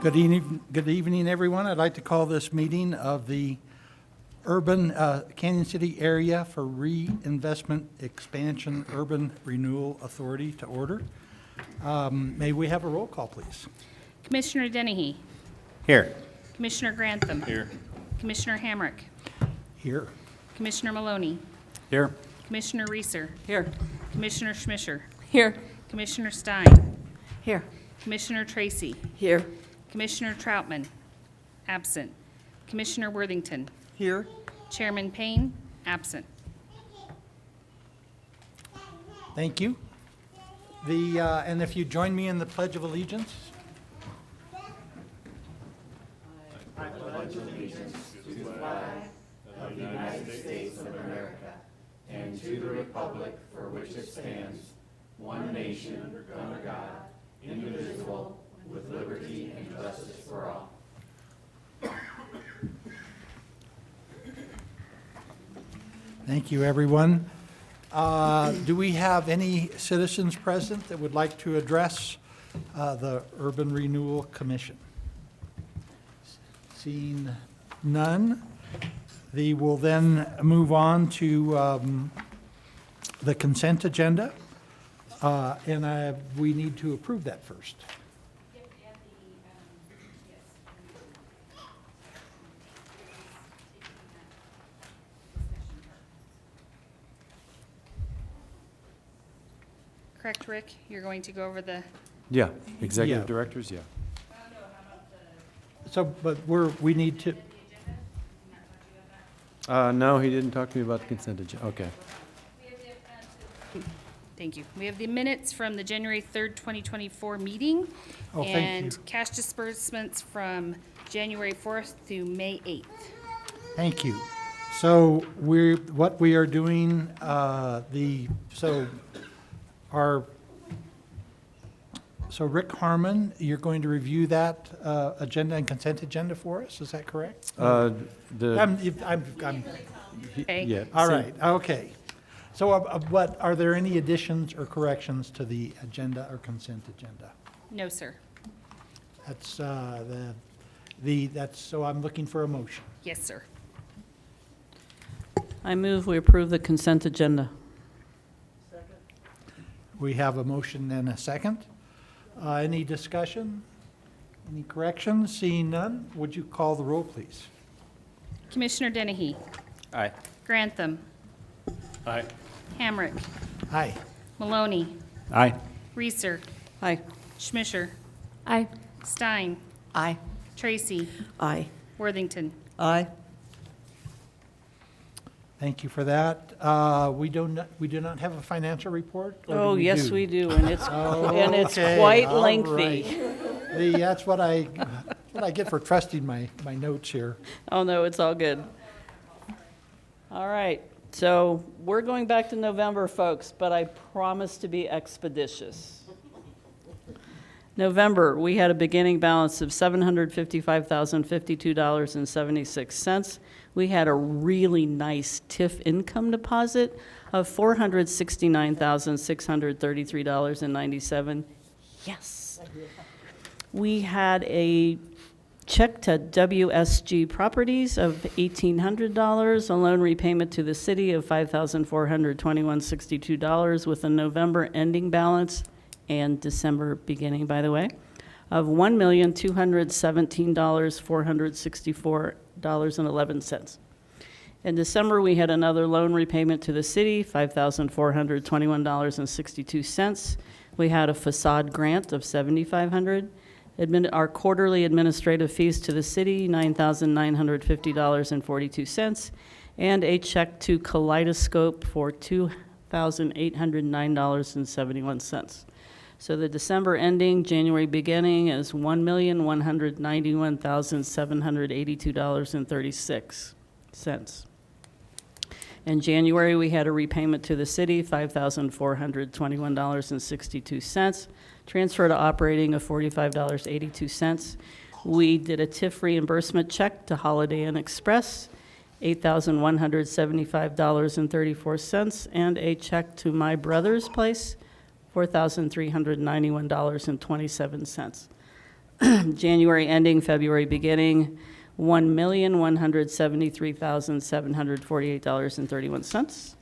Good evening, everyone. I'd like to call this meeting of the Urban Canyon City Area for Reinvestment Expansion Urban Renewal Authority to order. May we have a roll call, please? Commissioner Dennehy. Here. Commissioner Grantham. Here. Commissioner Hamrick. Here. Commissioner Maloney. Here. Commissioner Reeser. Here. Commissioner Schmischer. Here. Commissioner Stein. Here. Commissioner Tracy. Here. Commissioner Troutman. Absent. Commissioner Worthington. Here. Chairman Payne. Absent. Thank you. And if you join me in the Pledge of Allegiance. Thank you, everyone. Do we have any citizens present that would like to address the Urban Renewal Commission? Seeing none, we will then move on to the consent agenda, and we need to approve that first. Correct, Rick? You're going to go over the... Yeah, executive Yeah. directors, yeah. So, but we need to, No, he didn't talk to me about the consent agenda. Okay. Thank you. We have the minutes from the January 3rd, 2024 meeting. Oh, thank you. And cash disbursements from January 4th through May 8th. thank you. So what we are doing, So Rick Harmon, you're going to review that agenda and consent agenda for us, is that correct? I'm, Okay. Yeah. all see- right, okay. So what, are there any additions or corrections to the agenda or consent agenda? No, sir. That's, so I'm looking for a motion. Yes, sir. I move we approve the consent agenda. We have a motion and a second. Any discussion? Any corrections? Seeing none, would you call the roll, please? Commissioner Dennehy. Aye. Grantham. Aye. Hamrick. Aye. Maloney. Aye. Reeser. Aye. Schmischer. Aye. Stein. Aye. Tracy. Aye. Worthington. Aye. Thank you for that. We do not have a financial report? or do Oh, yes, do? we do, and it's Okay, quite all lengthy. right. That's what I get for trusting my notes here. Oh, no, it's all good. All right, so we're going back to November, folks, but I promise to be expeditious. November, we had a beginning balance of $755,052.76. We had a really nice TIF income deposit of $469,633.97. Yes. We had a check to WSG Properties of $1,800, a loan repayment to the city of $5,421.62 with a November ending balance and December beginning, by the way, of $1,217,464.11. In December, we had another loan repayment to the city, $5,421.62. We had a facade grant of $7,500. Our quarterly administrative fees to the city, $9,950.42, and a check to Kaleidoscope for $2,809.71. So the December ending, January beginning is $1,191,782.36. In January, we had a repayment to the city, $5,421.62. Transfer to operating of $45.82. We did a TIF reimbursement check to Holiday Inn Express, $8,175.34, and a check to My Brother's Place, $4,391.27. January ending, February beginning, $1,173,748.31.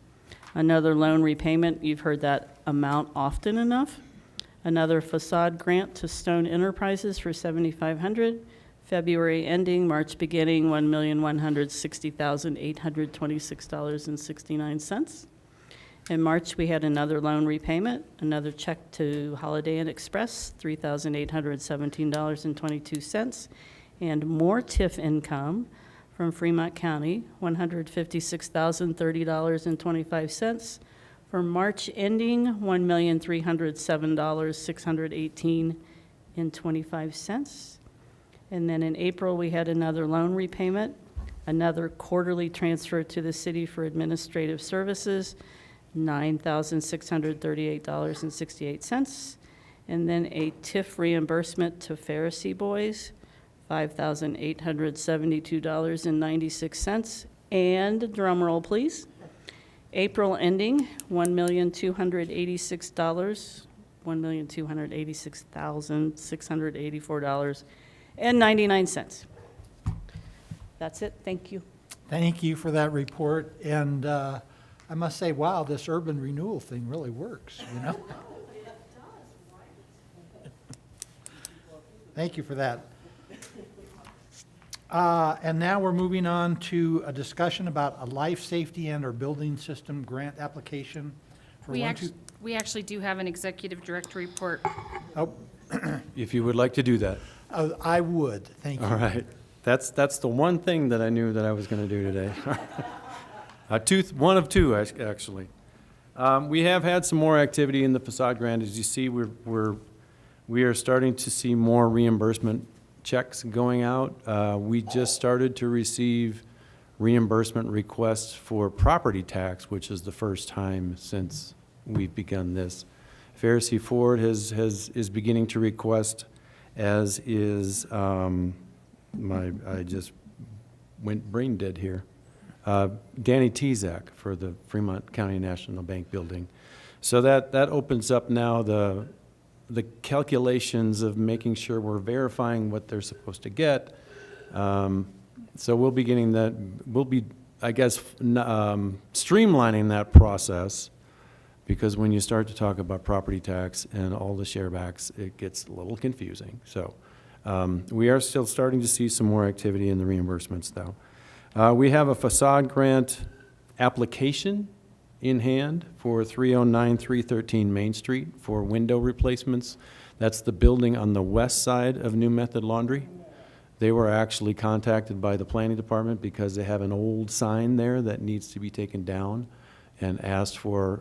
Another loan repayment, you've heard that amount often enough. Another facade grant to Stone Enterprises for $7,500. February ending, March beginning, $1,160,826.69. In March, we had another loan repayment, another check to Holiday Inn Express, $3,817.22, and more TIF income from Fremont County, $156,030.25. For March ending, $1,307,618.25. And then in April, we had another loan repayment, another quarterly transfer to the city for administrative services, $9,638.68. And then a TIF reimbursement to Pharisee Boys, $5,872.96. And drum roll, please. April ending, $1,286,684.99. That's it, thank you. Thank you for that report, and I must say, wow, this urban renewal thing really works, you know? Thank you for that. And now we're moving on to a discussion about a life safety and/or building system grant application for We actually do have an executive director report. Oh, If you would like to do that. I would, thank you. All right. That's the one thing that I knew that I was going to do today. One of two, actually. We have had some more activity in the facade grant. As you see, we are starting to see more reimbursement checks going out. We just started to receive reimbursement requests for property tax, which is the first time since we've begun this. Pharisee Ford is beginning to request, as is I just went brain dead here. Danny Tezak for the Fremont County National Bank building. So that opens up now the calculations of making sure we're verifying what they're supposed to get. So we'll be getting that, we'll be, I guess, streamlining that process, because when you start to talk about property tax and all the sharebacks, it gets a little confusing. So we are still starting to see some more activity in the reimbursements, though. We have a facade grant application in hand for 309-313 Main Street for window replacements. That's the building on the west side of New Method Laundry. They were actually contacted by the planning department because they have an old sign there that needs to be taken down, and asked for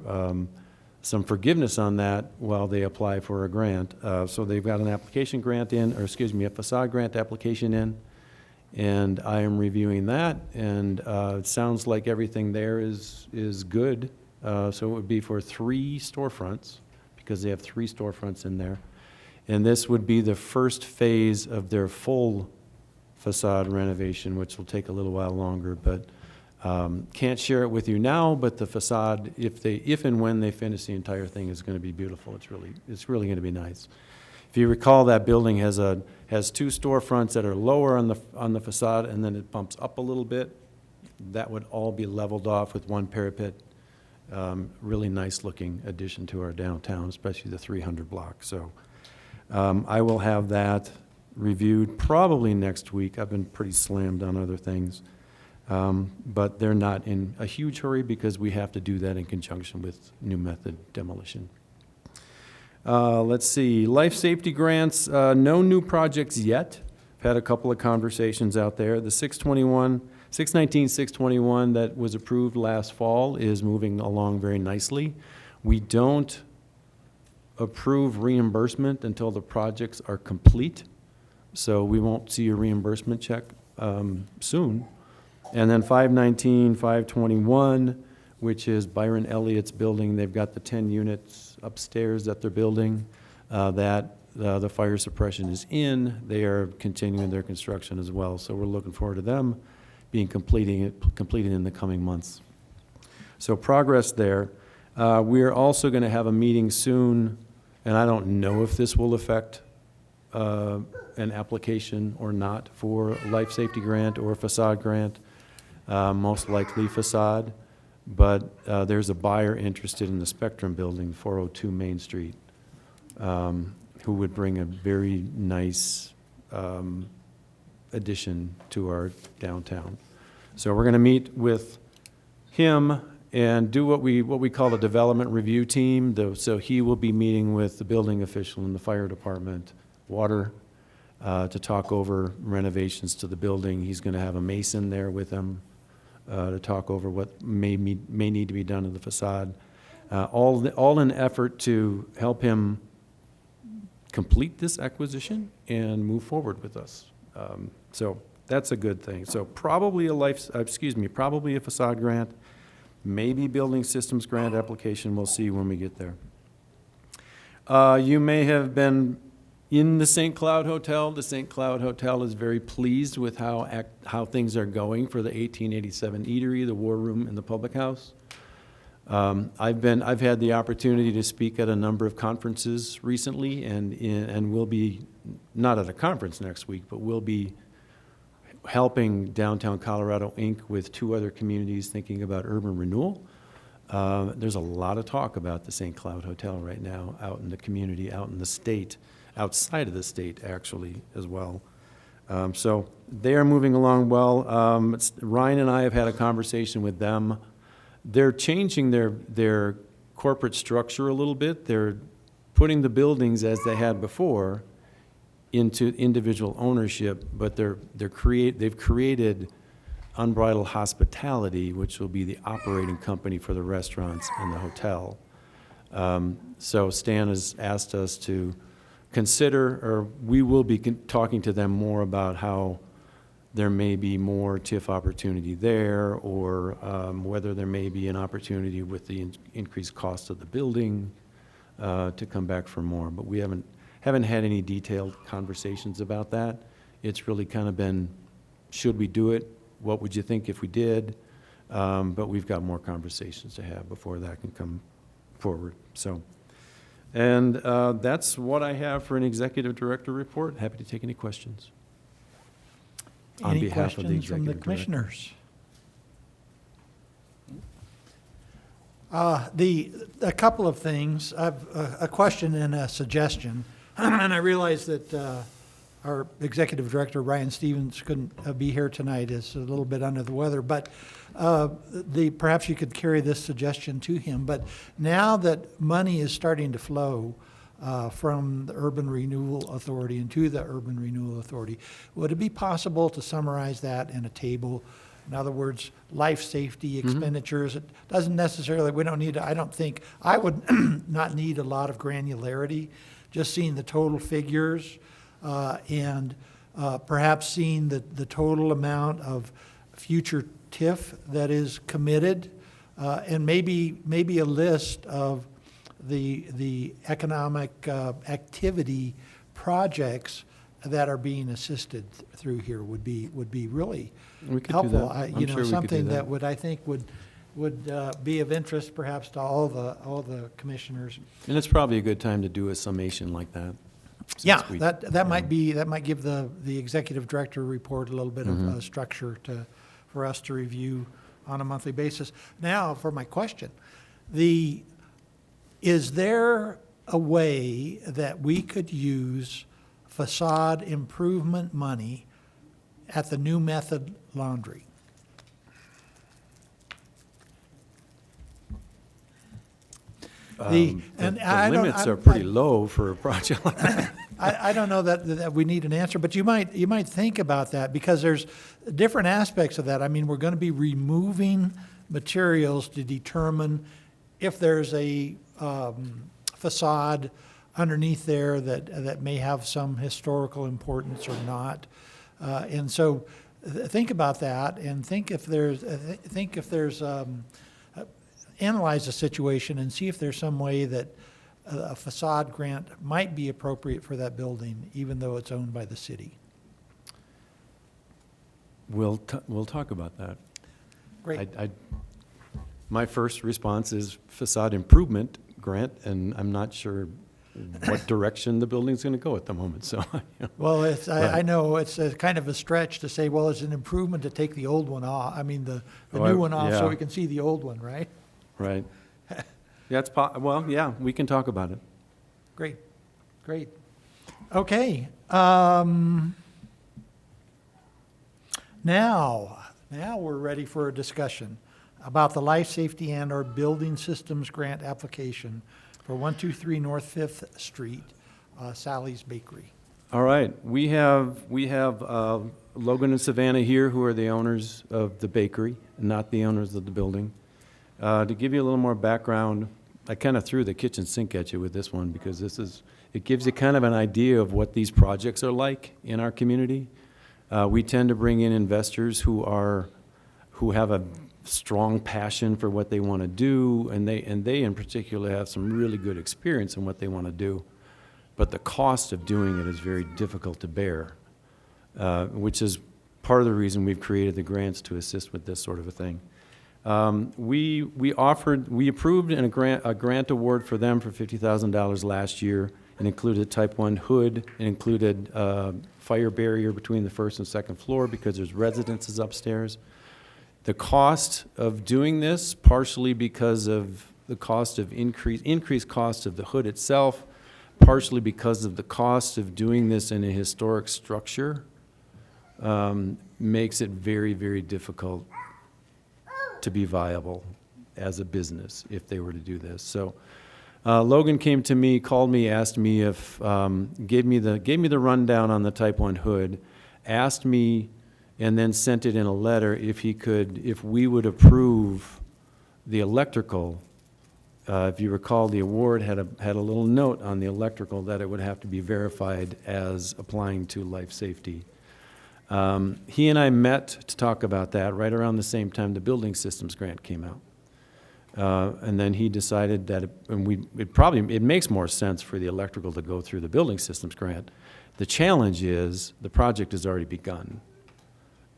some forgiveness on that while they apply for a grant. So they've got an application grant in, or excuse me, a facade grant application in, and I am reviewing that, and it sounds like everything there is good. So it would be for 3 storefronts, because they have 3 storefronts in there. And this would be the first phase of their full facade renovation, which will take a little while longer, but can't share it with you now, but the facade, if and when they finish the entire thing, is going to be beautiful. It's really going to be nice. If you recall, that building has 2 storefronts that are lower on the facade, and then it bumps up a little bit. That would all be leveled off with 1 parapet. Really nice looking addition to our downtown, especially the 300 block. So I will have that reviewed probably next week. I've been pretty slammed on other things. But they're not in a huge hurry, because we have to do that in conjunction with New Method demolition. Let's see, life safety grants, no new projects yet. I've had a couple of conversations out there. The 619-621 that was approved last fall is moving along very nicely. We don't approve reimbursement until the projects are complete, so we won't see a reimbursement check soon. And then 519, 521, which is Byron Elliott's building. They've got the 10 units upstairs that they're building. The fire suppression is in. They are continuing their construction as well. So we're looking forward to them being completed in the coming months. So progress there. We are also going to have a meeting soon, and I don't know if this will affect an application or not for a life safety grant or facade grant, most likely facade. But there's a buyer interested in the Spectrum Building, 402 Main Street, who would bring a very nice addition to our downtown. So we're going to meet with him and do what we call a development review team. So he will be meeting with the building official and the fire department, water, to talk over renovations to the building. He's going to have a mason there with him to talk over what may need to be done to the facade. All in effort to help him complete this acquisition and move forward with us. So that's a good thing. So probably probably a facade grant, maybe building systems grant application. We'll see when we get there. You may have been in the St. Cloud Hotel. The St. Cloud Hotel is very pleased with how things are going for the 1887 eatery, the war room, and the public house. I've had the opportunity to speak at a number of conferences recently, and will be, not at a conference next week, but we'll be helping Downtown Colorado, Inc. with 2 other communities thinking about urban renewal. There's a lot of talk about the St. Cloud Hotel right now out in the community, out in the state, outside of the state actually as well. So they are moving along well. Ryan and I have had a conversation with them. They're changing their corporate structure a little bit. They're putting the buildings as they had before into individual ownership, but they've created Unbridled Hospitality, which will be the operating company for the restaurants and the hotel. So Stan has asked us to consider, or we will be talking to them more about how there may be more TIF opportunity there, or whether there may be an opportunity with the increased cost of the building to come back for more. But we haven't had any detailed conversations about that. It's really kind of been, should we do it? What would you think if we did? But we've got more conversations to have before that can come forward. So, and that's what I have for an executive director report. Happy to take any questions. On Any behalf of the questions from the executive director. commissioners? A couple of things. I've a question and a suggestion. And I realize that our executive director, Ryan Stevens, couldn't be here tonight, is a little bit under the weather, but perhaps you could carry this suggestion to him. But now that money is starting to flow from the Urban Renewal Authority and to the Urban Renewal Authority, would it be possible to summarize that in a table? In other words, life safety expenditures. It doesn't necessarily, we don't need to, I don't think, I would not need a lot of granularity, just seeing the total figures and perhaps seeing the total amount of future TIF that is committed, and maybe a list of the economic activity projects that are being assisted through here would be really We could do helpful. that. I'm sure we could do Something that. that would, I think, would be of interest perhaps to all the commissioners. And it's probably a good time to do a summation like that. Yeah, since we- that might give the executive director report a little bit Mm-hmm. of structure for us to review on a monthly basis. Now, for my question, is there a way that we could use facade improvement money at the New Method Laundry? The limits are pretty low for a project like that. I don't know that we need an answer, but you might think about that, because there's different aspects of that. I mean, we're going to be removing materials to determine if there's a facade underneath there that may have some historical importance or not. And so think about that, and think if there's analyze the situation and see if there's some way that a facade grant might be appropriate for that building, even though it's owned by the city. We'll talk about that. Great. My first response is facade improvement grant, and I'm not sure what direction the building's going to go at the moment, so. Well, I Right. know it's a kind of a stretch to say, well, it's an improvement to take the old one off, I mean, the Oh, new one off so yeah. we can see the old one, right? Right. Well, yeah, we can talk about it. Great, great. Okay. Now we're ready for a discussion about the life safety and or building systems grant application for 123 North Fifth Street, Sally's Bakery. All right, we have Logan and Savannah here, who are the owners of the bakery, not the owners of the building. To give you a little more background, I kind of threw the kitchen sink at you with this one because it gives you kind of an idea of what these projects are like in our community. We tend to bring in investors who have a strong passion for what they want to do, and they in particular have some really good experience in what they want to do. But the cost of doing it is very difficult to bear, which is part of the reason we've created the grants to assist with this sort of a thing. We approved a grant award for them for $50,000 last year. It included type 1 hood. It included fire barrier between the first and second floor because there's residences upstairs. The cost of doing this, partially because of the cost of increased cost of the hood itself, partially because of the cost of doing this in a historic structure, makes it very, very difficult to be viable as a business if they were to do this. So Logan came to me, called me, asked me if, gave me the rundown on the type 1 hood, asked me, and then sent it in a letter if we would approve the electrical. If you recall, the award had a little note on the electrical that it would have to be verified as applying to life safety. He and I met to talk about that right around the same time the building systems grant came out. And then he decided that it makes more sense for the electrical to go through the building systems grant. The challenge is the project has already begun,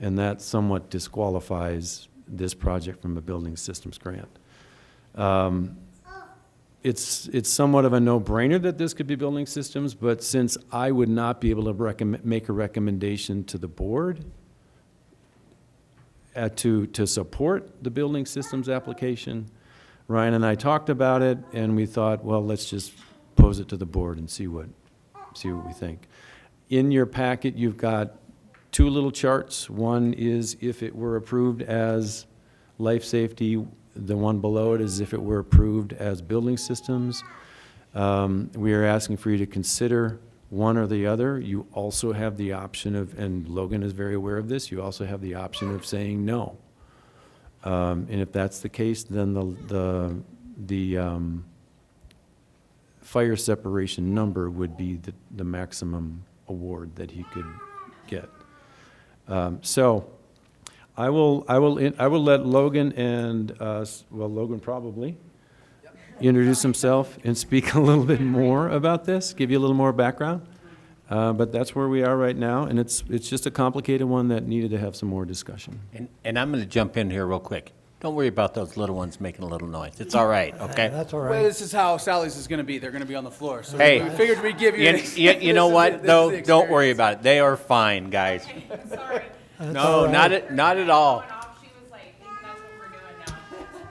and that somewhat disqualifies this project from a building systems grant. It's somewhat of a no-brainer that this could be building systems, but since I would not be able to make a recommendation to the board to support the building systems application, Ryan and I talked about it, and we thought, well, let's just pose it to the board and see what we think. In your packet, you've got two little charts. One is if it were approved as life safety. The one below it is if it were approved as building systems. We are asking for you to consider one or the other. You also have the option of, and Logan is very aware of this, you also have the option of saying no. And if that's the case, then the fire separation number would be the maximum award that he could get. So I will let Logan and, Logan probably, introduce himself and speak a little bit more about this, give you a little more background. But that's where we are right now, and it's just a complicated one that needed to have some more discussion. And I'm going to jump in here real quick. Don't worry about those little ones making a little noise. It's all right, okay? That's all Well, right. this is how Sally's is going to be. They're going to be on the floor. So Hey. we figured we'd give you. You know what, this though? is the Don't worry experience. about it. They are fine, guys. Sorry. That's all No, right. not at all. She was like, that's what we're doing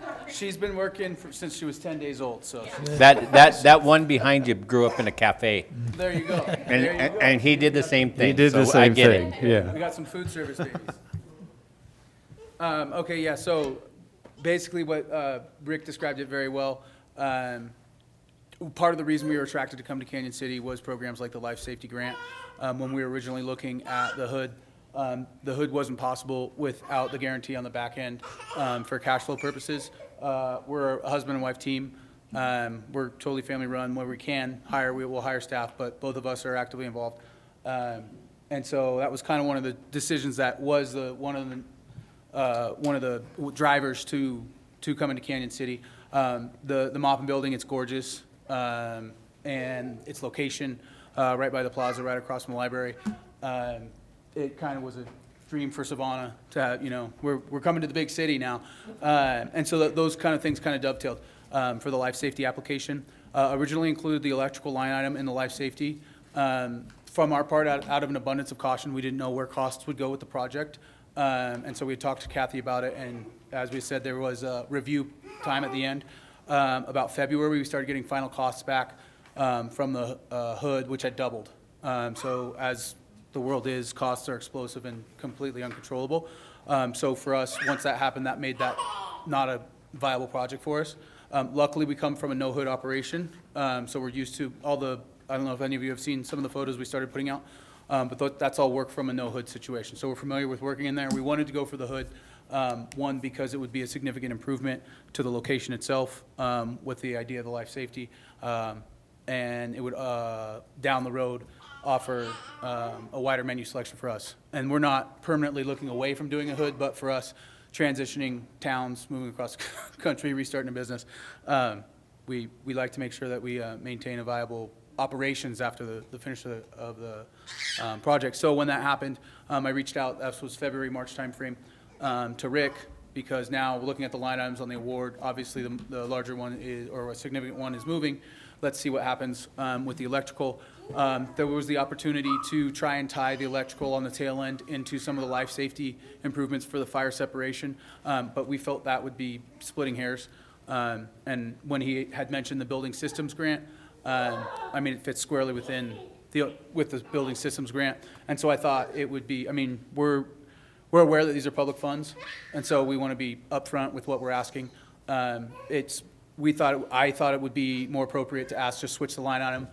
now. She's been working since she was 10 days old. So That one behind you grew up in a cafe, there you go. and There you go. and he did the same thing. He did the so I same get thing, it. yeah. We got some food service babies. Okay, yeah. So basically, what Rick described it very well. Part of the reason we were attracted to come to Canyon City was programs like the Life Safety Grant. When we were originally looking at the hood wasn't possible without the guarantee on the back end for cash flow purposes. We're a husband and wife team. We're totally family run. Where we can hire, we will hire staff, but both of us are actively involved. And so that was kind of one of the decisions that was one of the drivers to coming to Canyon City. The Maupin building, it's gorgeous, and its location right by the plaza, right across from the library. It kind of was a dream for Savannah to have, we're coming to the big city now. And so those kind of things kind of dovetailed. for the life safety application. Originally included the electrical line item in the life safety. From our part, out of an abundance of caution, we didn't know where costs would go with the project. And so we talked to Kathy about it, and as we said, there was a review time at the end. About February, we started getting final costs back from the hood, which had doubled. So as the world is, costs are explosive and completely uncontrollable. So for us, once that happened, that made that not a viable project for us. Luckily, we come from a no-hood operation, so we're used to all the, I don't know if any of you have seen some of the photos we started putting out, but that's all work from a no-hood situation. So we're familiar with working in there. We wanted to go for the hood, one, because it would be a significant improvement to the location itself with the idea of the life safety, and it would, down the road, offer a wider menu selection for us. And we're not permanently looking away from doing a hood, but for us, transitioning towns, moving across the country, restarting a business, we like to make sure that we maintain a viable operations after the finish of the project. So when that happened, I reached out, that was February, March timeframe, to Rick, because now we're looking at the line items on the award. Obviously, the larger one is, or a significant one is moving. Let's see what happens with the electrical. There was the opportunity to try and tie the electrical on the tail end into some of the life safety improvements for the fire separation, but we felt that would be splitting hairs. And when he had mentioned the building systems grant, I mean, it fits squarely within with the building systems grant. And so I thought it would be, I mean, we're aware that these are public funds, and so we want to be upfront with what we're asking. I thought it would be more appropriate to ask, just switch the line item,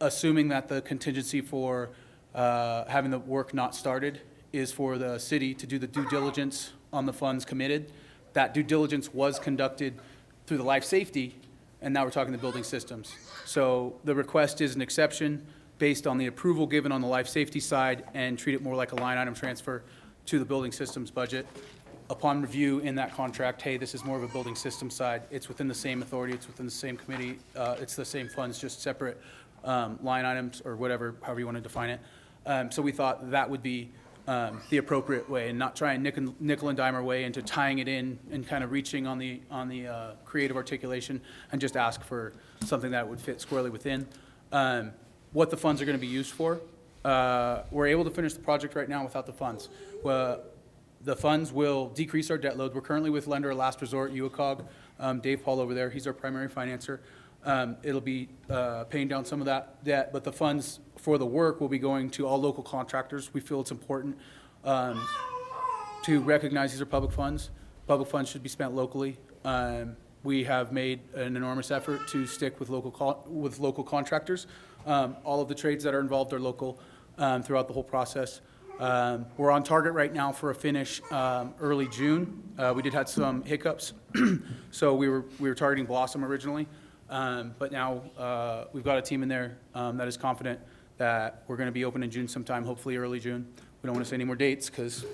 assuming that the contingency for having the work not started is for the city to do the due diligence on the funds committed. That due diligence was conducted through the life safety, and now we're talking the building systems. So the request is an exception based on the approval given on the life safety side and treat it more like a line item transfer to the building systems budget. Upon review in that contract, hey, this is more of a building system side. It's within the same authority, it's within the same committee, it's the same funds, just separate line items or whatever, however you want to define it. So we thought that would be the appropriate way, and not try and nickel and dime our way into tying it in and kind of reaching on the creative articulation, and just ask for something that would fit squarely within. What the funds are going to be used for, we're able to finish the project right now without the funds. The funds will decrease our debt load. We're currently with lender of last resort, UACOG. Dave Paul over there, he's our primary financer. It'll be paying down some of that debt, but the funds for the work will be going to all local contractors. We feel it's important to recognize these are public funds. Public funds should be spent locally. We have made an enormous effort to stick with local contractors. All of the trades that are involved are local throughout the whole process. We're on target right now for a finish early June. We did have some hiccups, so we were targeting Blossom originally, but now we've got a team in there that is confident that we're going to be open in June sometime, hopefully early June. We don't want to say any more dates because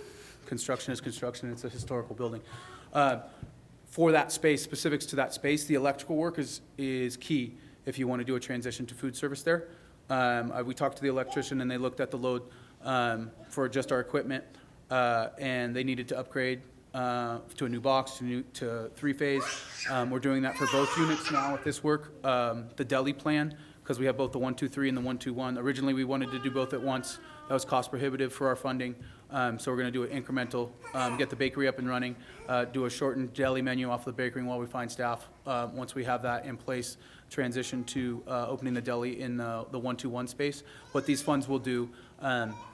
construction is construction. It's a historical building. For that space, specifics to that space, the electrical work is key if you want to do a transition to food service there. We talked to the electrician, and they looked at the load for just our equipment, and they needed to upgrade to a new box, to three-phase. We're doing that for both units now with this work. The deli plan, because we have both the 123 and the 121. Originally, we wanted to do both at once. That was cost prohibitive for our funding, so we're going to do it incremental, get the bakery up and running, do a shortened deli menu off the bakery while we find staff. Once we have that in place, transition to opening the deli in the 121 space. What these funds will do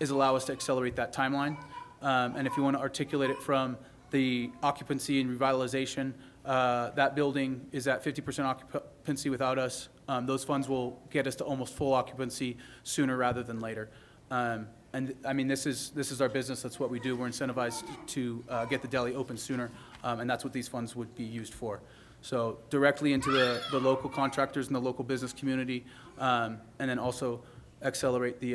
is allow us to accelerate that timeline. And if you want to articulate it from the occupancy and revitalization, that building is at 50% occupancy without us. Those funds will get us to almost full occupancy sooner rather than later. And I mean, this is our business. That's what we do. We're incentivized to get the deli open sooner, and that's what these funds would be used for. So directly into the local contractors and the local business community, and then also accelerate the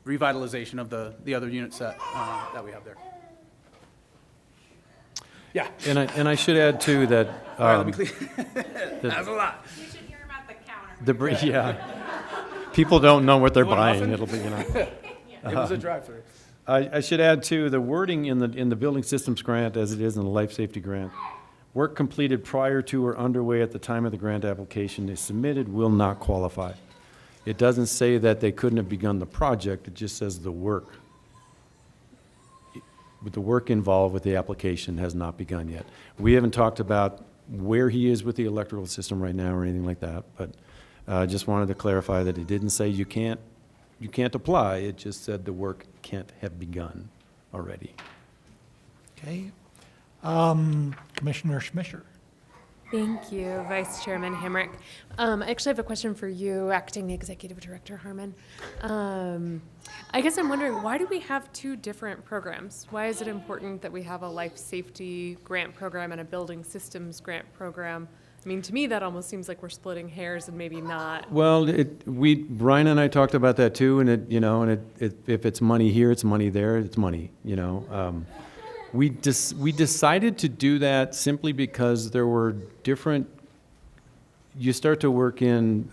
revitalization of the other units that we have there. Yeah. And I should add too that All right, let me clean. That's a lot. You should hear them at the counter. yeah, people don't know what they're You want a buying. muffin? It'll be, you know. It was a drive-through. I should add too, the wording in the building systems grant, as it is in the life safety grant, Work completed prior to or underway at the time of the grant application is submitted will not qualify. It doesn't say that they couldn't have begun the project, it just says the work. With the work involved with the application has not begun yet. We haven't talked about where he is with the electrical system right now or anything like that, but I just wanted to clarify that it didn't say you can't apply, it just said the work can't have begun already. Okay. Commissioner Schmischer. Thank you, Vice Chairman Hamrick. I actually have a question for you, Acting Executive Director Harmon. I guess I'm wondering, why do we have two different programs? Why is it important that we have a life safety grant program and a building systems grant program? I mean, to me, that almost seems like we're splitting hairs and maybe not. Well, Brian and I talked about that too, and if it's money here, it's money there, it's money, We decided to do that simply because there were different, you start to work in,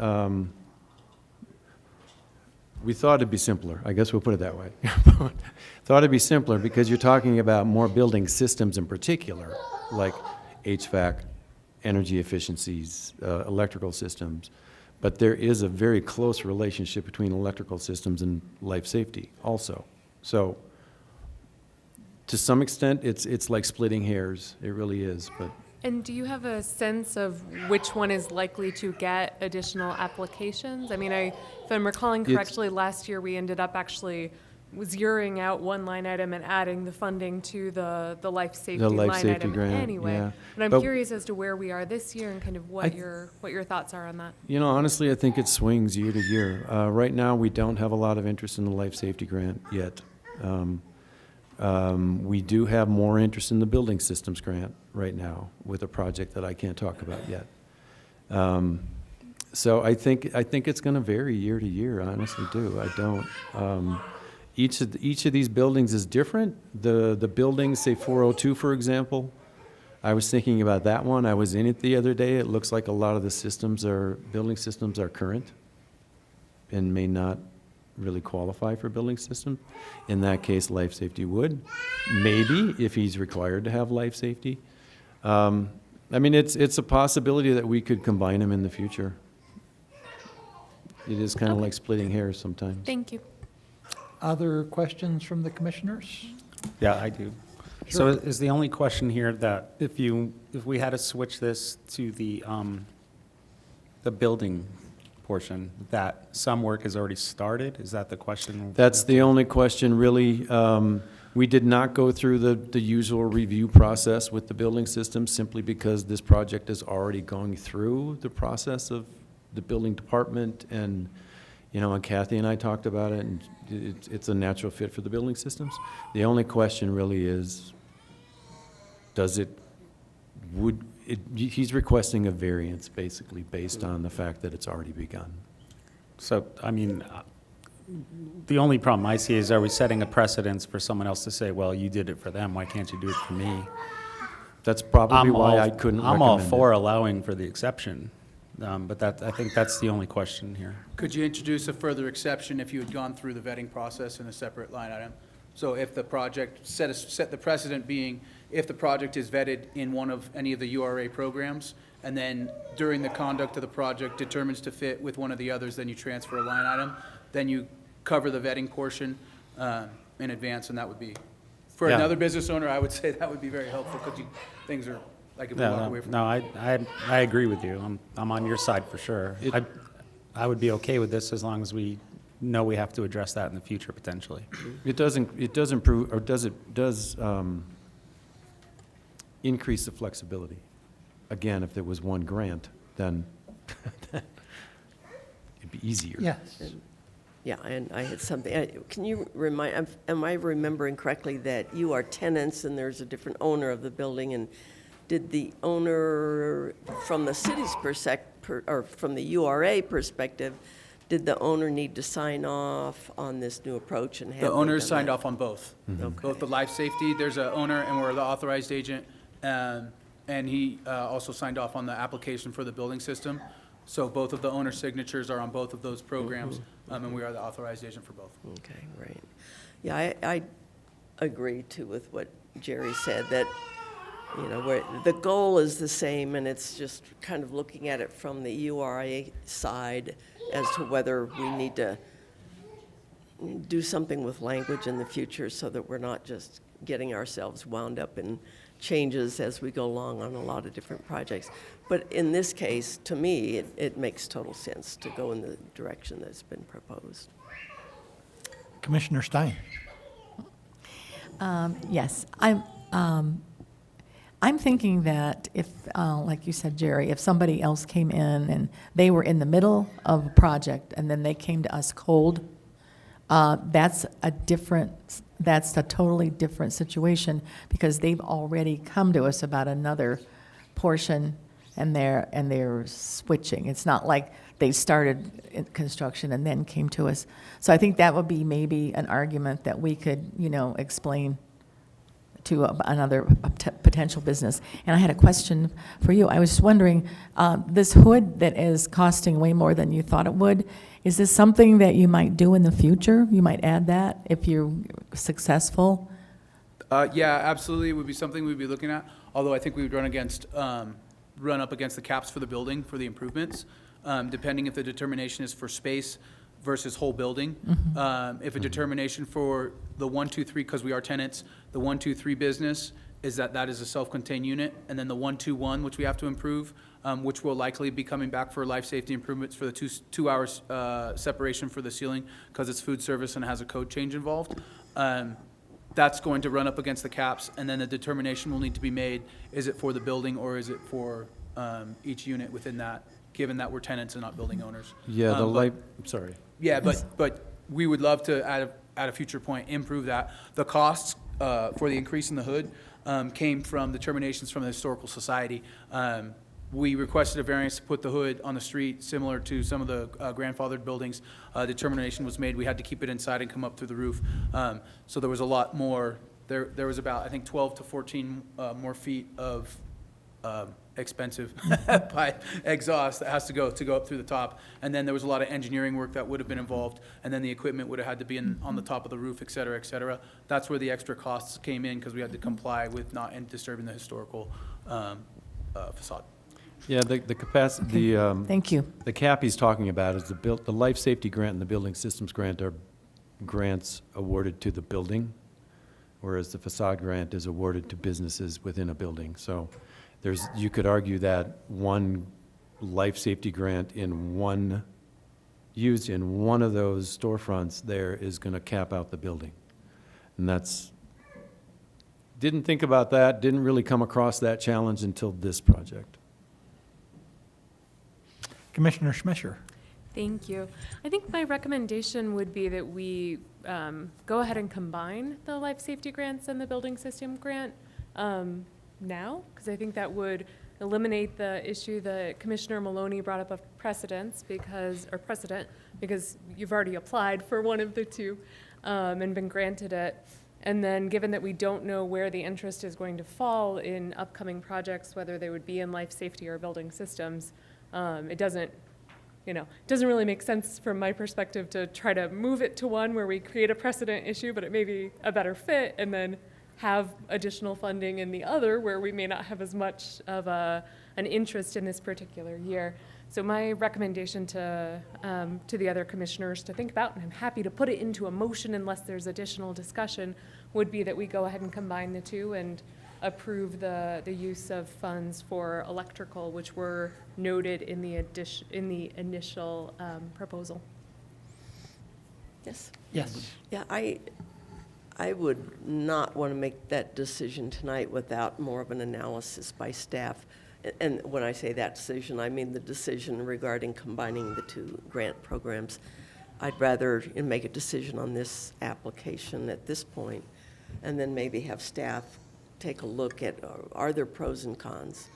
we thought it'd be simpler. I guess we'll put it that way. Thought it'd be simpler because you're talking about more building systems in particular, like HVAC, energy efficiencies, electrical systems. But there is a very close relationship between electrical systems and life safety also. So, to some extent, it's like splitting hairs. It really is, but. And do you have a sense of which one is likely to get additional applications? I mean, if I'm recalling correctly, last year we ended up actually zeroing out one line item and adding the funding to the life safety line item grant, anyway. yeah. But I'm curious as to where we are this year and kind of what your thoughts are on that. Honestly, I think it swings year to year. Right now, we don't have a lot of interest in the life safety grant yet. We do have more interest in the building systems grant right now with a project that I can't talk about yet. So I think it's going to vary year to year. I honestly do. I don't. Each of these buildings is different. The buildings, say 402, for example. I was thinking about that one. I was in it the other day. It looks like a lot of the building systems are current and may not really qualify for building system. In that case, life safety would. Maybe, if he's required to have life safety. I mean, it's a possibility that we could combine them in the future. It is kind of like splitting hairs sometimes. Thank you. Other questions from the commissioners? Yeah, I do. So is the only question here that if we had to switch this to the building portion, that some work has already started? Is that the question? That's the only question, really. We did not go through the usual review process with the building system simply because this project is already going through the process of the building department, and and Kathy and I talked about it, and it's a natural fit for the building systems. The only question really is, he's requesting a variance basically based on the fact that it's already begun. So, I mean, the only problem I see is, are we setting a precedence for someone else to say, well, you did it for them, why can't you do it for me? That's probably why I couldn't recommend I'm all it. for allowing for the exception, but I think that's the only question here. Could you introduce a further exception if you had gone through the vetting process in a separate line item? So if the project, set the precedent being, if the project is vetted in one of any of the URA programs, and then during the conduct of the project determines to fit with one of the others, then you transfer a line item, then you cover the vetting portion in advance, and that would be, for Yeah. another business owner, I would say that would be very helpful, because things are, like if we walk away from. No, I agree with you. I'm on your side for sure. I would be okay with this as long as we know we have to address that in the future potentially. It does improve, or does increase the flexibility. Again, if there was one grant, then it'd be easier. Yes. Yeah, and I had something, can you remind, am I remembering correctly that you are tenants and there's a different owner of the building? And did the owner, from the city's or from the URA perspective, did the owner need to sign off on this new approach? And have The they owners done signed that? off on both. Okay. Both the life safety, there's an owner, and we're the authorized agent, and he also signed off on the application for the building system. So both of the owner signatures are on both of those programs, and we are the authorized agent for both. Okay, right. Yeah, I agree too with what Jerry said, that You know, where the goal is the same, and it's just kind of looking at it from the URA side as to whether we need to do something with language in the future so that we're not just getting ourselves wound up in changes as we go along on a lot of different projects. But in this case, to me, it makes total sense to go in the direction that's been proposed. Commissioner Stein. Yes, I'm thinking that if, like you said, Jerry, if somebody else came in and they were in the middle of a project and then they came to us cold, that's a totally different situation because they've already come to us about another portion and they're switching. It's not like they started in construction and then came to us. So I think that would be maybe an argument that we could, explain to another potential business. And I had a question for you. I was just wondering, this hood that is costing way more than you thought it would, is this something that you might do in the future? You might add that if you're successful? Yeah, absolutely. It would be something we'd be looking at, although I think we would run up against the caps for the building for the improvements, depending if the determination is for space versus whole building. If a determination for the 1, 2, 3, because we are tenants, the 1, 2, 3 business is that is a self-contained unit, and then the 1, 2, 1, which we have to improve, which will likely be coming back for life safety improvements for the 2 hours separation for the ceiling because it's food service and has a code change involved. That's going to run up against the caps, and then the determination will need to be made, is it for the building or is it for each unit within that, given that we're tenants and not building owners. Yeah, I'm sorry. Yeah, but we would love to, at a future point, improve that. The costs for the increase in the hood came from determinations from the Historical Society. We requested a variance to put the hood on the street, similar to some of the grandfathered buildings. Determination was made. We had to keep it inside and come up through the roof. So there was a lot more. There was about, I think, 12 to 14 more feet of expensive pipe exhaust that has to go up through the top. And then there was a lot of engineering work that would have been involved. And then the equipment would have had to be on the top of the roof, et cetera, et cetera. That's where the extra costs came in because we had to comply with not disturbing the historical facade. Yeah, the capacity, Thank you. the cap he's talking about is the life safety grant and the building systems grant are grants awarded to the building, whereas the facade grant is awarded to businesses within a building. So you could argue that one life safety grant used in one of those storefronts there is going to cap out the building. And didn't think about that, didn't really come across that challenge until this project. Commissioner Schmischer. Thank you. I think my recommendation would be that we go ahead and combine the life safety grants and the building system grant now, because I think that would eliminate the issue that Commissioner Maloney brought up of precedent, because you've already applied for one of the two and been granted it. And then given that we don't know where the interest is going to fall in upcoming projects, whether they would be in life safety or building systems, it doesn't really make sense from my perspective to try to move it to one where we create a precedent issue, but it may be a better fit, and then have additional funding in the other where we may not have as much of an interest in this particular year. So my recommendation to the other commissioners to think about, and I'm happy to put it into a motion unless there's additional discussion, would be that we go ahead and combine the two and approve the use of funds for electrical, which were noted in the initial proposal. Yes? Yes. Yeah, I would not want to make that decision tonight without more of an analysis by staff. And when I say that decision, I mean the decision regarding combining the two grant programs. I'd rather make a decision on this application at this point, and then maybe have staff take a look at, are there pros and cons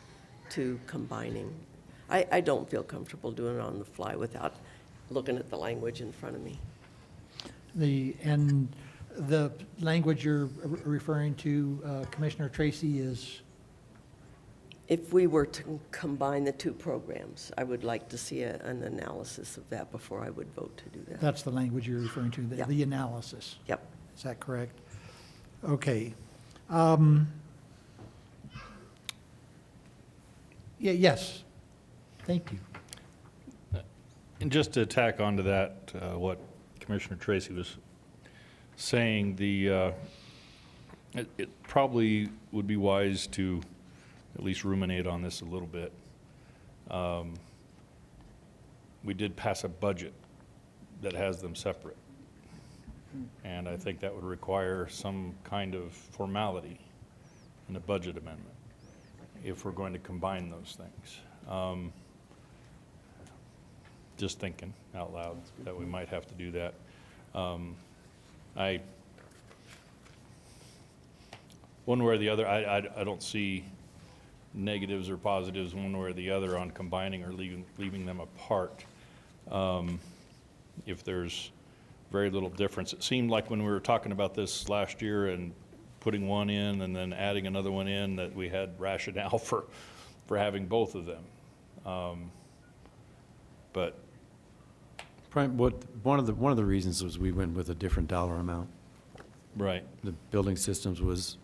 to combining? I don't feel comfortable doing it on the fly without looking at the language in front of me. The language you're referring to, Commissioner Tracy, is? If we were to combine the two programs, I would like to see an analysis of that before I would vote to do that. That's the language you're referring to, Yeah. the analysis. Yep. Is that correct? Okay. Yes. Thank you. And just to tack onto that, what Commissioner Tracy was saying, it probably would be wise to at least ruminate on this a little bit. We did pass a budget that has them separate. And I think that would require some kind of formality in a budget amendment if we're going to combine those things. Just thinking out loud that we might have to do that. One way or the other, I don't see negatives or positives one way or the other on combining or leaving them apart. If there's very little difference. It seemed like when we were talking about this last year and putting one in and then adding another one in, that we had rationale for having both of them. But One of the reasons was we went with a different dollar amount. right, The building systems was,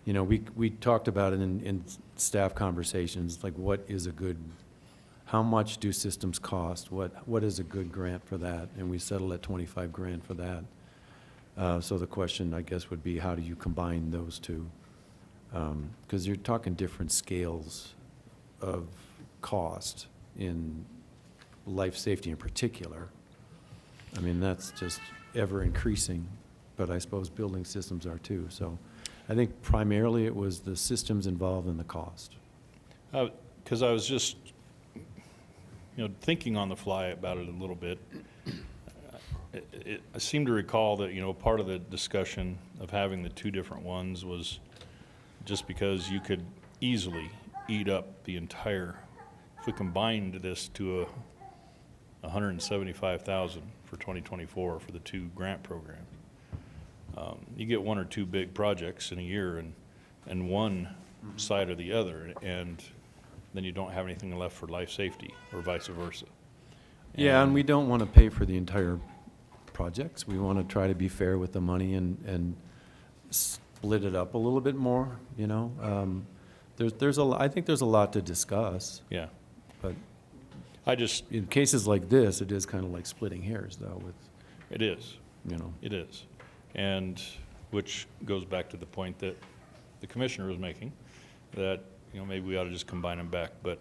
you know, we talked about it in staff conversations, like what is a good, how much do systems cost? What is a good grant for that? And we settled at 25 grand for that. So the question, I guess, would be how do you combine those two? Because you're talking different scales of cost in life safety in particular. I mean, that's just ever increasing, but I suppose building systems are too. So I think primarily it was the systems involved in the cost. because I was just, thinking on the fly about it a little bit. I seem to recall that, part of the discussion of having the two different ones was just because you could easily eat up the entire, if we combined this to $175,000 for 2024 for the two grant programs. You get one or two big projects in a year and one side or the other, and then you don't have anything left for life safety or vice versa. Yeah, and we don't want to pay for the entire projects. We want to try to be fair with the money and split it up a little bit more, I think there's a lot to discuss, Yeah, but I just, in cases like this, it is kind of like splitting hairs though with, it is. you know. It is. And which goes back to the point that the commissioner was making, that, maybe we ought to just combine them back. But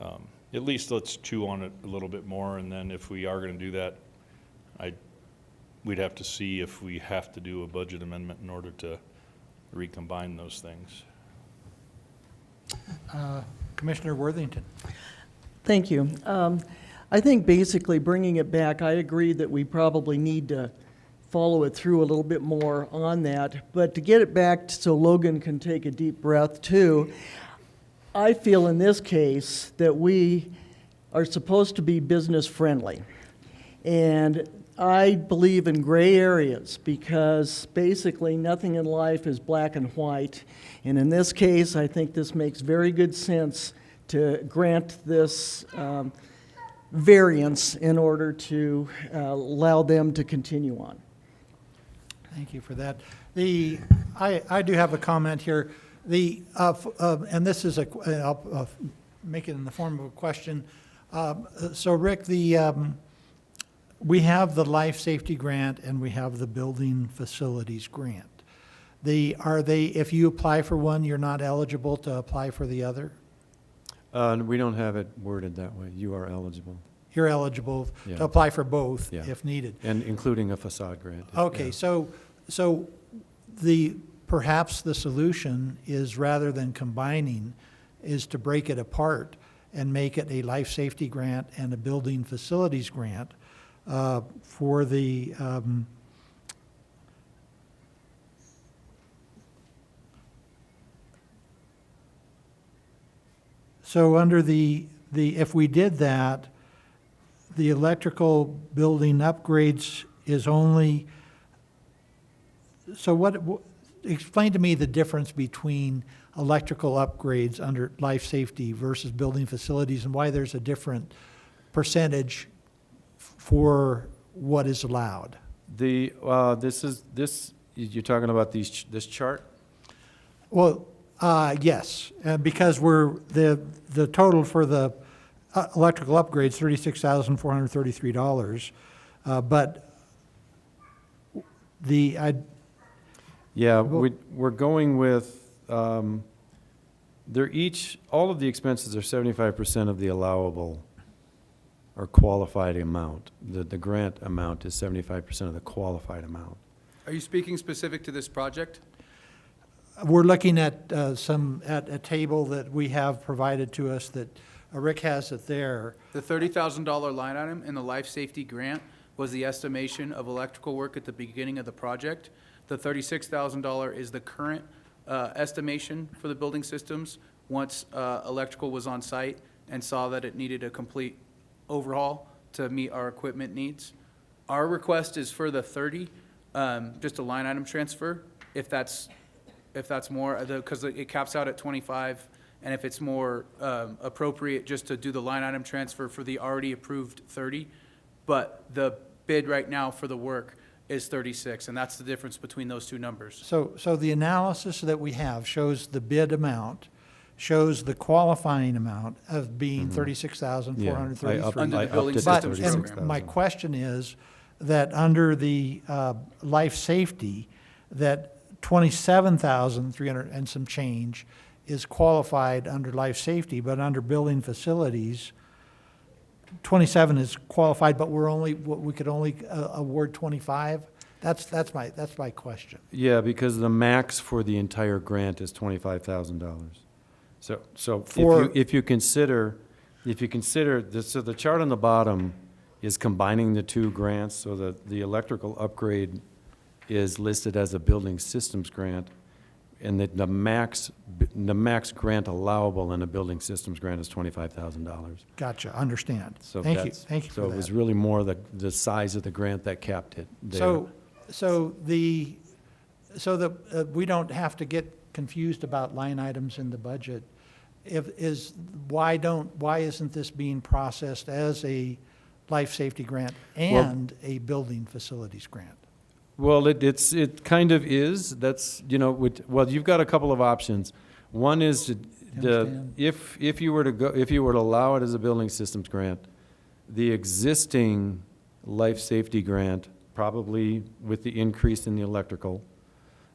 at least let's chew on it a little bit more. And then if we are going to do that, we'd have to see if we have to do a budget amendment in order to recombine those things. Commissioner Worthington. Thank you. I think basically bringing it back, I agree that we probably need to follow it through a little bit more on that. But to get it back so Logan can take a deep breath too, I feel in this case that we are supposed to be business friendly. And I believe in gray areas because basically nothing in life is black and white. And in this case, I think this makes very good sense to grant this variance in order to allow them to continue on. Thank you for that. I do have a comment here. And this is I'll make it in the form of a question. So Rick, we have the life safety grant and we have the building facilities grant. If you apply for one, you're not eligible to apply for the other? We don't have it worded that way. You are eligible. You're eligible Yeah. to apply for both Yeah. if needed. And including a facade grant. Okay, Yeah. so perhaps the solution is, rather than combining, is to break it apart and make it a life safety grant and a building facilities grant for the so under if we did that, the electrical building upgrades is only, so explain to me the difference between electrical upgrades under life safety versus building facilities and why there's a different percentage for what is allowed. You're talking about this chart? Well, Yes, because the total for the electrical upgrades, $36,433. But Yeah, Well- we're going with, they're each, all of the expenses are 75% of the allowable or qualified amount. The grant amount is 75% of the qualified amount. Are you speaking specific to this project? we're looking at at a table that we have provided to us that Rick has it there. The $30,000 line item in the life safety grant was the estimation of electrical work at the beginning of the project. The $36,000 is the current estimation for the building systems once electrical was on site and saw that it needed a complete overhaul to meet our equipment needs. Our request is for the 30, just a line item transfer, if that's more, because it caps out at 25, and if it's more appropriate just to do the line item transfer for the already approved 30. But the bid right now for the work is 36, and that's the difference between those two numbers. So the analysis that we have shows the bid amount, shows the qualifying amount of being $36,433. Under the building But, systems and program. my question is that under the life safety, that 27,300 and some change is qualified under life safety, but under building facilities, 27 is qualified, but we could only award 25? That's my question. Yeah, because the max for the entire grant is $25,000. So if you consider, so the chart on the bottom is combining the two grants, so that the electrical upgrade is listed as a building systems grant, and that the max grant allowable in a building systems grant is $25,000. Gotcha, understand. So Thank you that's- for that. So it was really more the size of the grant that capped it there. So we don't have to get confused about line items in the budget. Why isn't this being processed as a life safety grant and a building facilities grant? Well, it kind of is. That's, well, you've got a couple of options. One is if you were to allow it as a building systems grant, the existing life safety grant, probably with the increase in the electrical,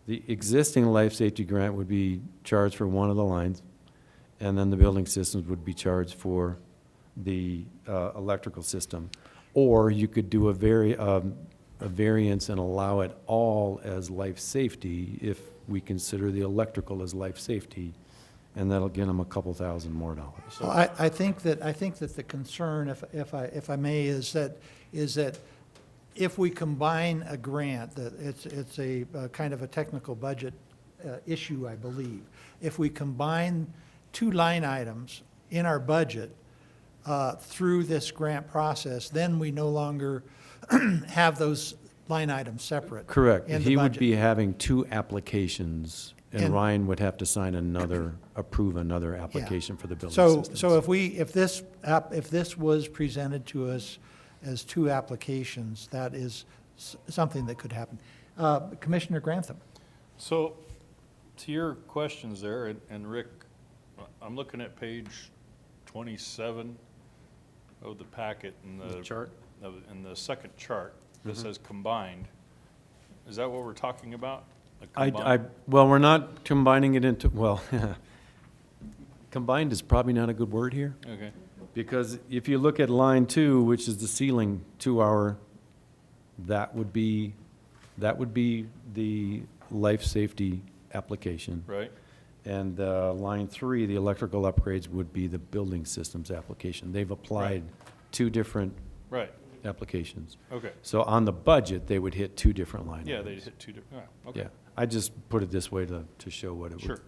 the existing life safety grant would be charged for one of the lines, and then the building systems would be charged for the electrical system. Or you could do a variance and allow it all as life safety if we consider the electrical as life safety, and that'll get them a couple $1,000 more. Well, I think that the concern, if I may, is that if we combine a grant, that it's a kind of a technical budget issue, I believe. If we combine two line items in our budget through this grant process, then we no longer have those line items separate. Correct. in the He would budget. be having two applications, and And- Ryan would have to sign approve another application for the building So systems. if this was presented to us as two applications, that is something that could happen. Commissioner Grantham? So, to your questions there, and Rick, I'm looking at page 27 of the packet in the chart? In the second chart that says combined. Is that what we're talking about? Well, we're not combining it into, well, combined is probably not a good word here. Okay. Because if you look at line 2, which is the ceiling 2-hour, that would be the life safety application. Right. And line 3, the electrical upgrades, would be the building systems application. They've applied two different Right. applications. Okay. So on the budget, they would hit two different line Yeah, items. they hit two different, okay. Yeah, I just put it this way to show what it would. Sure.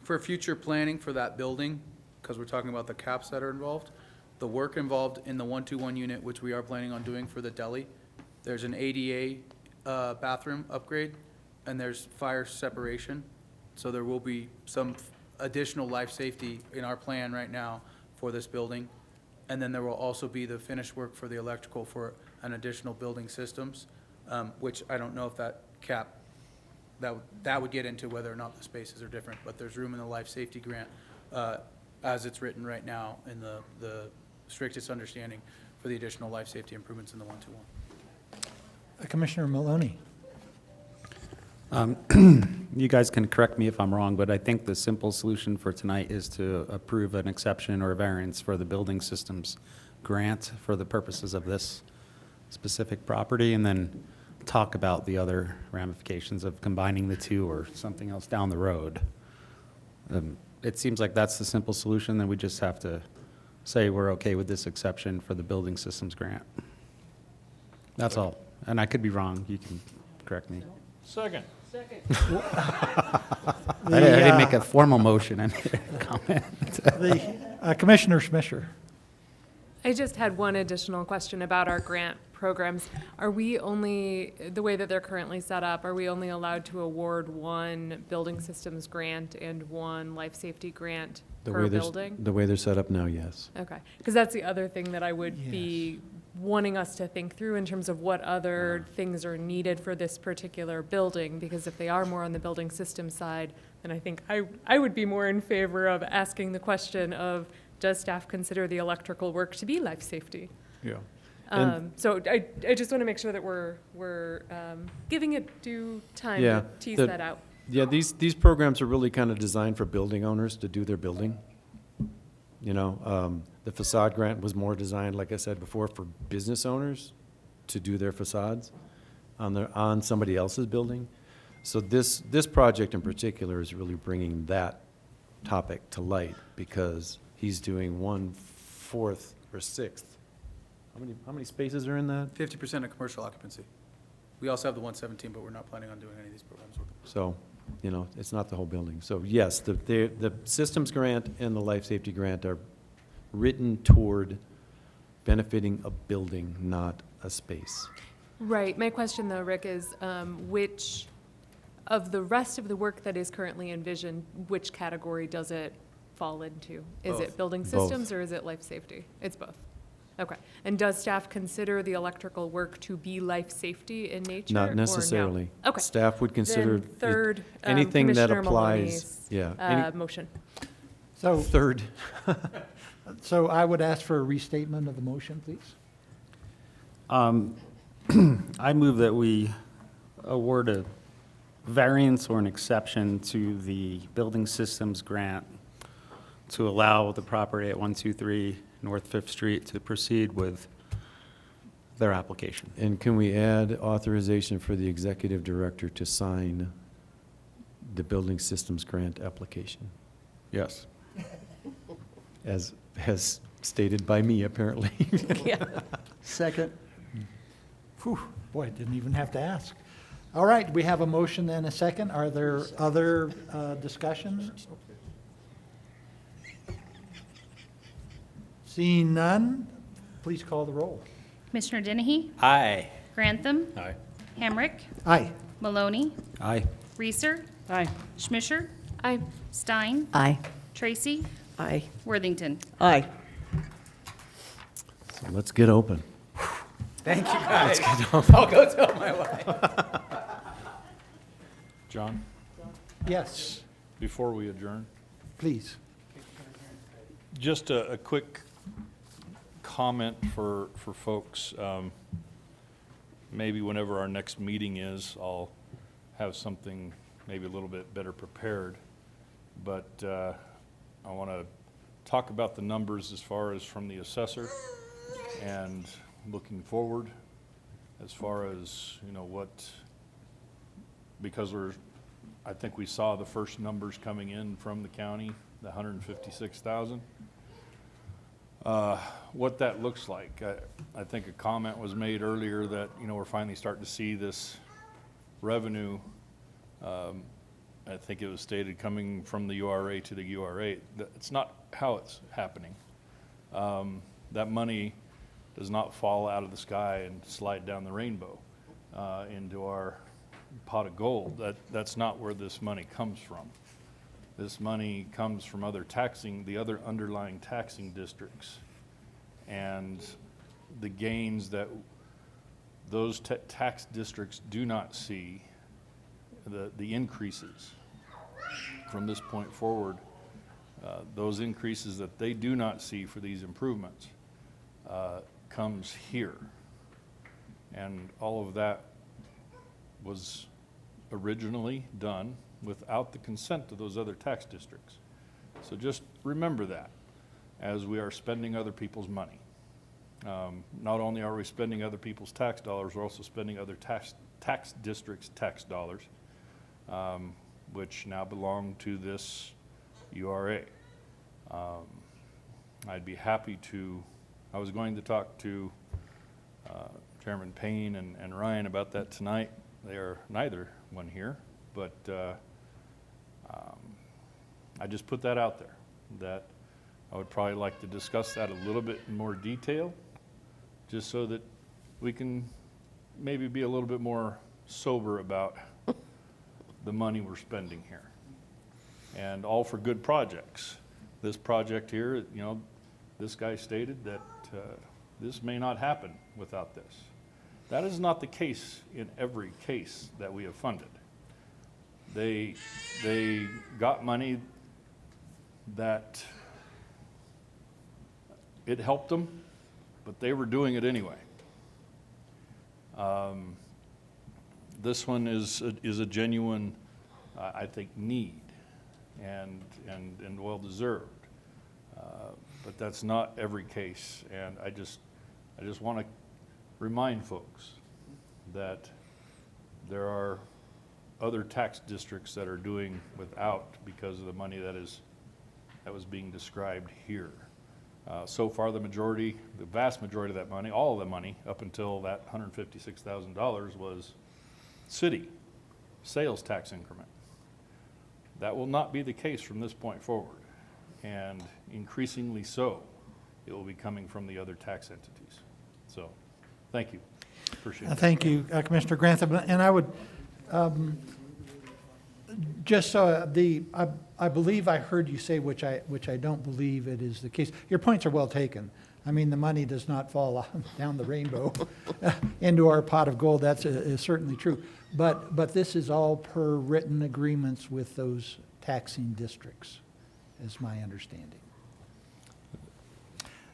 For future planning for that building, because we're talking about the caps that are involved, the work involved in the 121 unit, which we are planning on doing for the deli, there's an ADA bathroom upgrade, and there's fire separation. So there will be some additional life safety in our plan right now for this building. And then there will also be the finished work for the electrical for an additional building systems, which I don't know if that cap that would get into whether or not the spaces are different, but there's room in the life safety grant, as it's written right now, in the strictest understanding for the additional life safety improvements in the 121. Commissioner Maloney. You guys can correct me if I'm wrong, but I think the simple solution for tonight is to approve an exception or a variance for the building systems grant for the purposes of this specific property, and then talk about the other ramifications of combining the two or something else down the road. It seems like that's the simple solution, then we just have to say we're okay with this exception for the building systems grant. That's all. And I could be wrong. You can correct me. Second. I didn't make a formal motion. I made a comment. Commissioner Schmischer. I just had one additional question about our grant programs. Are we only, the way that they're currently set up, are we only allowed to award one building systems grant and one life safety grant per building? The way they're set up now, yes. Okay, because that's the other thing that I would be wanting us to think through in terms of what other things are needed for this particular building, because if they are more on the building system side, then I think I would be more in favor of asking the question of, does staff consider the electrical work to be life safety? Yeah. So I just want to make sure that we're giving it due time Yeah, to tease the- that out. Yeah, these programs are really kind of designed for building owners to do their building. You know, the facade grant was more designed, like I said before, for business owners to do their facades on somebody else's building. So this project in particular is really bringing that topic to light, because he's doing 1/4 or 1/6. How many spaces are in that? 50% of commercial occupancy. We also have the 117, but we're not planning on doing any of these programs with them. So, you know, it's not the whole building. So yes, the systems grant and the life safety grant are written toward benefiting a building, not a space. Right. My question, though, Rick, is which of the rest of the work that is currently envisioned, which category does it fall into? Is it building Both. systems or is it life safety? It's both. Okay. And does staff consider the electrical work to be life safety in nature? Not or no? necessarily. Okay. Staff would consider Then third, anything that Commissioner applies. Maloney's, Yeah. motion. So, Third. so I would ask for a restatement of the motion, please. I move that we award a variance or an exception to the building systems grant to allow the property at 123 North Fifth Street to proceed with their application. And can we add authorization for the executive director to sign the building systems grant application? Yes. As stated by me, apparently. Second. Whew, boy, I didn't even have to ask. All right, we have a motion and a second. Are there other discussions? Seeing none, please call the roll. Commissioner Dennehy? Aye. Grantham? Aye. Hamrick? Aye. Maloney? Aye. Reeser? Aye. Schmischer? Aye. Stein? Aye. Tracy? Aye. Worthington? Aye. So let's get open. Thank you, guys. I'll go tell my wife. John, Yes, before we adjourn, please. just a quick comment for folks. Maybe whenever our next meeting is, I'll have something maybe a little bit better prepared. But I want to talk about the numbers as far as from the assessor and looking forward as far as, you know, what, because I think we saw the first numbers coming in from the county, the 156,000. What that looks like. I think a comment was made earlier that, you know, we're finally starting to see this revenue. I think it was stated coming from the URA to the URA. It's not how it's happening. That money does not fall out of the sky and slide down the rainbow into our pot of gold. That's not where this money comes from. This money comes from the other underlying taxing districts. And the gains that those tax districts do not see the increases from this point forward, those increases that they do not see for these improvements comes here. And all of that was originally done without the consent of those other tax districts. So just remember that as we are spending other people's money. Not only are we spending other people's tax dollars, we're also spending other tax districts' tax dollars, which now belong to this URA. I'd be happy to, I was going to talk to Chairman Payne and Ryan about that tonight. They are neither one here, but I just put that out there, that I would probably like to discuss that a little bit in more detail, just so that we can maybe be a little bit more sober about the money we're spending here. And all for good projects. This project here, you know, this guy stated that this may not happen without this. That is not the case in every case that we have funded. They got money that it helped them, but they were doing it anyway. This one is a genuine, I think, need and well deserved. But that's not every case, and I just want to remind folks that there are other tax districts that are doing without because of the money that was being described here. So far, the vast majority of that money, all of the money, up until that $156,000 was city sales tax increment. That will not be the case from this point forward, and increasingly so, it will be coming from the other tax entities. So, thank you. Appreciate it. Thank you, Commissioner Grantham. And I would, just so I believe I heard you say, which I don't believe it is the case. Your points are well taken. I mean, the money does not fall down the rainbow into our pot of gold. That's is certainly true. But this is all per written agreements with those taxing districts, is my understanding.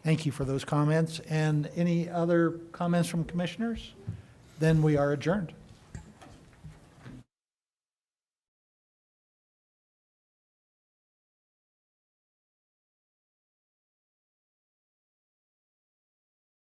Thank you for those comments. And any other comments from commissioners? Then we are adjourned.